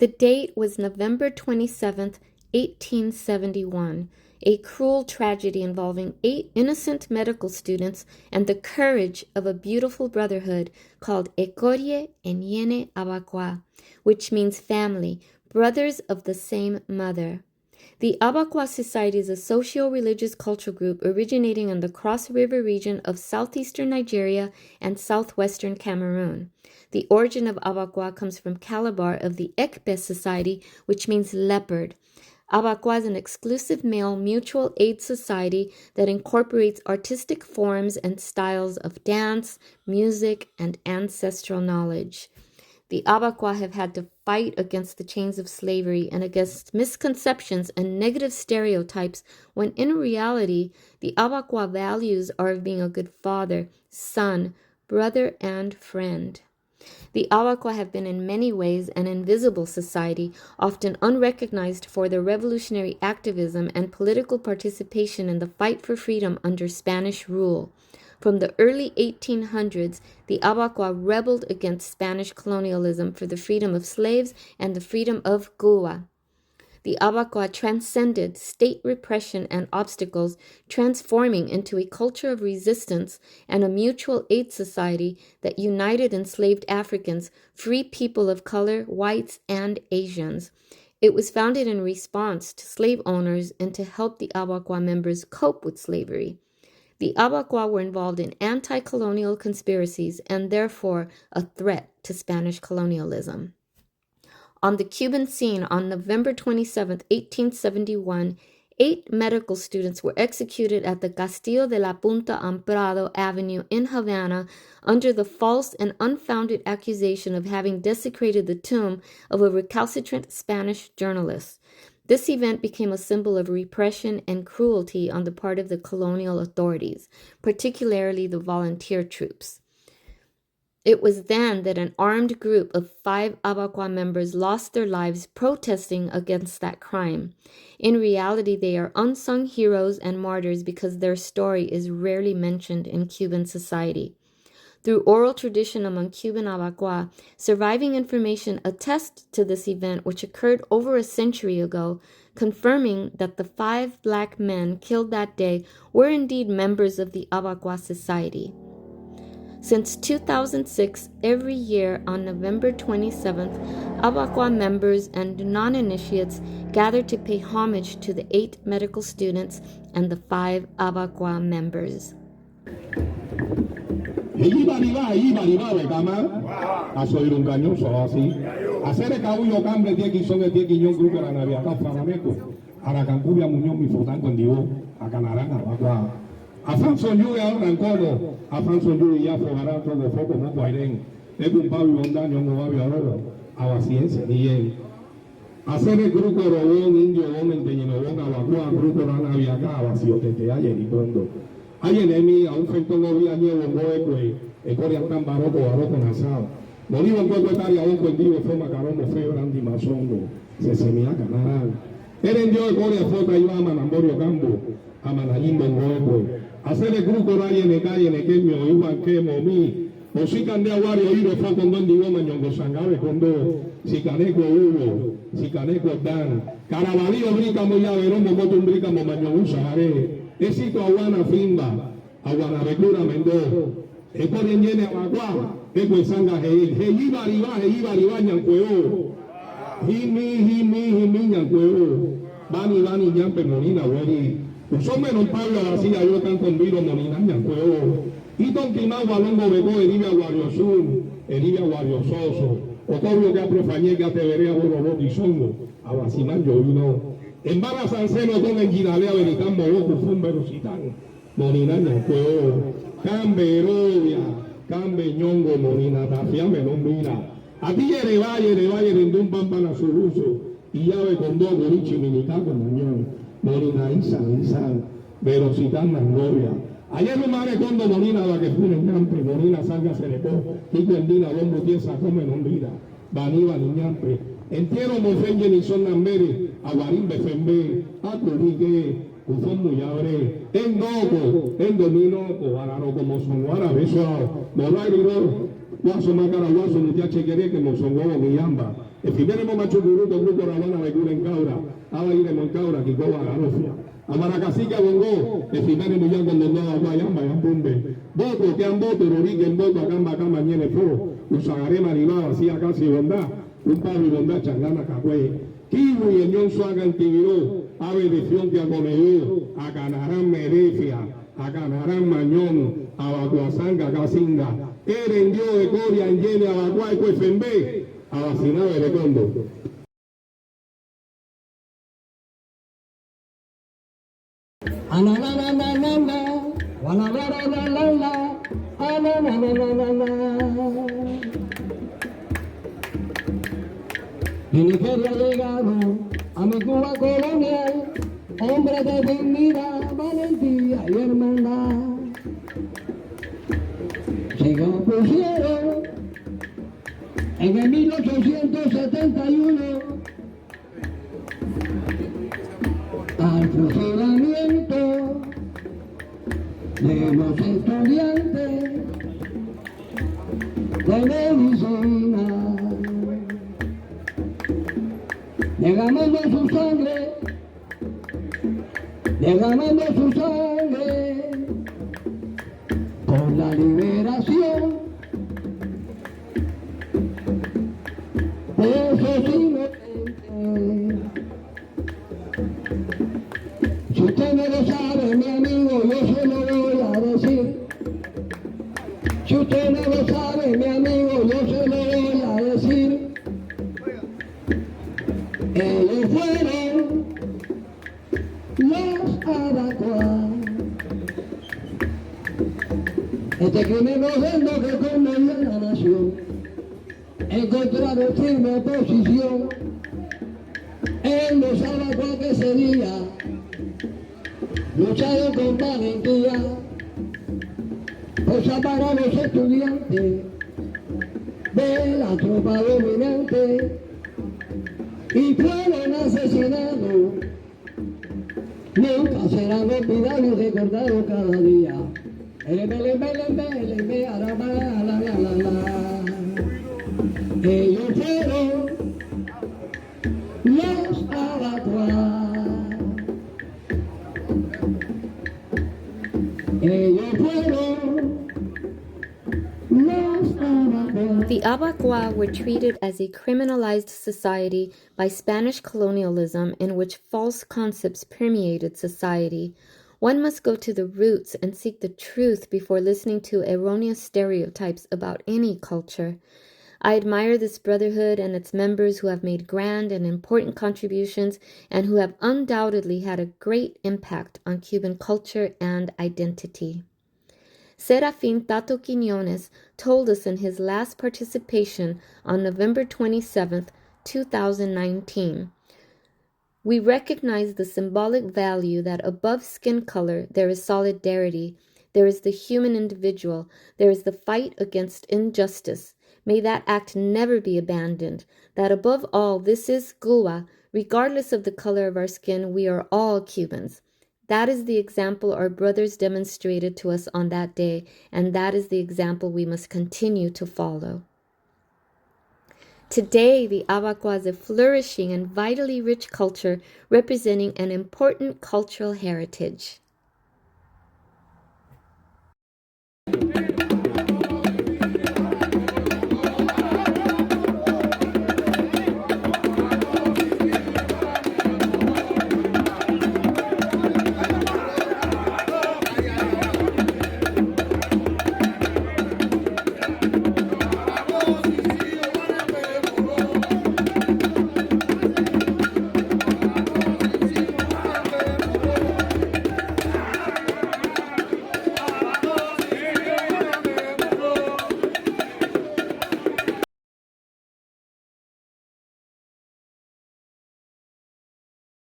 The date was November 27th, 1871, a cruel tragedy involving 8 innocent medical students and the courage of a beautiful brotherhood called Ekorie Enyene Abakuá, which means family, brothers of the same mother. The Abakuá Society is a socio-religious cultural group originating in the Cross River region of southeastern Nigeria and southwestern Cameroon. The origin of Abakuá comes from Calabar of the Ekpe Society, which means leopard. Abakuá is an exclusive male mutual aid society that incorporates artistic forms and styles of dance, music, and ancestral knowledge. The Abakuá have had to fight against the chains of slavery and against misconceptions and negative stereotypes when in reality, the Abakuá values are of being a good father, son, brother, and friend. The Abakuá have been in many ways an invisible society, often unrecognized for their revolutionary activism and political participation in the fight for freedom under Spanish rule. From the early 1800s, the Abakuá rebelled against Spanish colonialism for the freedom of slaves and the freedom of Cuba. The Abakuá transcended state repression and obstacles, transforming into a culture of resistance and a mutual aid society that united enslaved Africans, free people of color, whites, and Asians. It was founded in response to slave owners and to help the Abakuá members cope with slavery. The Abakuá were involved in anti-colonial conspiracies and therefore a threat to Spanish colonialism. On the Cuban scene on November 27, 1871, 8 medical students were executed at the Castillo de la Punta on Prado Avenue in Havana under the false and unfounded accusation of having desecrated the tomb of a recalcitrant Spanish journalist. This event became a symbol of repression and cruelty on the part of the colonial authorities, particularly the volunteer troops. It was then that an armed group of 5 Abakuá members lost their lives protesting against that crime. In reality, they are unsung heroes and martyrs because their story is rarely mentioned in Cuban society. Through oral tradition among Cuban Abakuá, surviving information attests to this event which occurred over a century ago, confirming that the 5 black men killed that day were indeed members of the Abakuá Society. Since 2006, every year on November 27th, Abakuá members and non-initiates gather to pay homage to the 8 medical students and the 5 Abakuá members. Afanso yo ya rancono, afanso yo ya fogarato de foco no guairén, es un pablo ondaño no va a violero, a la ciencia ni él. Hacer el grupo robón, indio, hombre, de llenobón, abacuá, grupo rana viaca, vacío, te ayer y cuando. Hay enemiga, un fento no había niego, no es Ekorie tan baroco, baroco nasado. No digo en cuerpo etaria, un cuendido, forma caromo, feo, grande y mazondo, se semía canal. Eren Dios, Ekorie, foca, iba a manamborio campo, a manayimbo, no hacer el grupo raya en el calle, en el quemio, igual que momi, o si cande aguario, ir o foco, no digo, mañongo, sangabe, condo, si caneco hubo, si caneco dan, carabalío, brícamo, ya verón, mocoto, un brícamo, mañongo, saharé, éxito, aguana, fimba, aguana, reclura, mendó, Ekorie Enyene Abakuá, Ekwe Sanga Heil, Heiba Riba, Ñancueo, Jimi, Ñancueo, Bani, Ñampe, Molina, Weri, Usó menos Pablo García, yo tan con Viro, Molina, Ñancueo, y Don Quimagua, Longo, Begó, Eribia, Guariosun, Eribia, Guariososo, Ocobio, que aprofañé, que ateveré a Borobó, Disongo, a Baciman, yo vino, en Bala Sanceno, con Enguinalea, Beritán, Mogoco, Fumbero, Citán, Molina, Ñancueo, Cambe, Herodia, Cambe, Ñongo, Molina, Tafiame, no mira. A ti Yerevalle, Rendón, Pampana, Suruso, y llave con dos, Borichi, Minicaco, Muñón, Molina, Isan, Verocitán, Mangoria. Ayer no mare cuando Molina, la que fue en Ñampe, Molina, Salga, Cerecó, Tico, Endina, Lombo, Tiesa, Come, no mira. Baníba, Niñampe, Entierro, Mofenye, Nison, Nambere, Aguarimbe, Fembe, Acurique, Ufón muy abre, en doco, en dominoco, araro como son árabe, eso, molar y guaso macara, guaso, muchache quería que nos son huevo mi yamba, Efimene macho guruto grupo Havana me cura en cabra, aba ire mon cabra que coba garofia. Amara casica bongo, efimene muyan cuando no agua yamba yambumbe. Voto que han voto, rorique en voto, acamba cama ñene fo, usagare maribaba, así casi bondad, un pablo bondad changana cagüey. Kibu y el suaga antiguo, ave de fionte a coneyo, a canarán merefia, a canarán mañón, a bacuazanga casinga. Eren dio Ekorie Enyene Abakuá y Cuefembe, a vacinar de condo. De Nigeria llegaron a mi Cuba colonial, hombres de dignidad, valentía y hermandad. Se compusieron en el 1871 al fusilamiento de los estudiantes de medicina, derramando su sangre por la liberación de esos inocentes. Si usted no lo sabe, mi amigo, yo se lo voy a decir. Si usted no lo sabe, mi amigo, yo se lo voy a decir. Ellos fueron los Abakuá. Este crimen horrendo que conmovió a la nación, encontraron firme oposición en los Abakuá que ese día lucharon con valentía por salvar a los estudiantes de la tropa dominante y fueron asesinados. Nunca serán olvidados y recordados cada día. Ellos fueron los Abakuá. Ellos fueron los Abakuá. The Abakuá were treated as a criminalized society by Spanish colonialism in which false concepts permeated society. One must go to the roots and seek the truth before listening to erroneous stereotypes about any culture. I admire this brotherhood and its members who have made grand and important contributions and who have undoubtedly had a great impact on Cuban culture and identity. Serafín Tato Quiñones told us in his last participation on November 27, 2019, "We recognize the symbolic value that above skin color there is solidarity, there is the human individual, there is the fight against injustice. May that act never be abandoned, that above all this is Cuba, regardless of the color of our skin, we are all Cubans. That is the example our brothers demonstrated to us on that day, and that is the example we must continue to follow." Today, the Abakuá is a flourishing and vitally rich culture representing an important cultural heritage.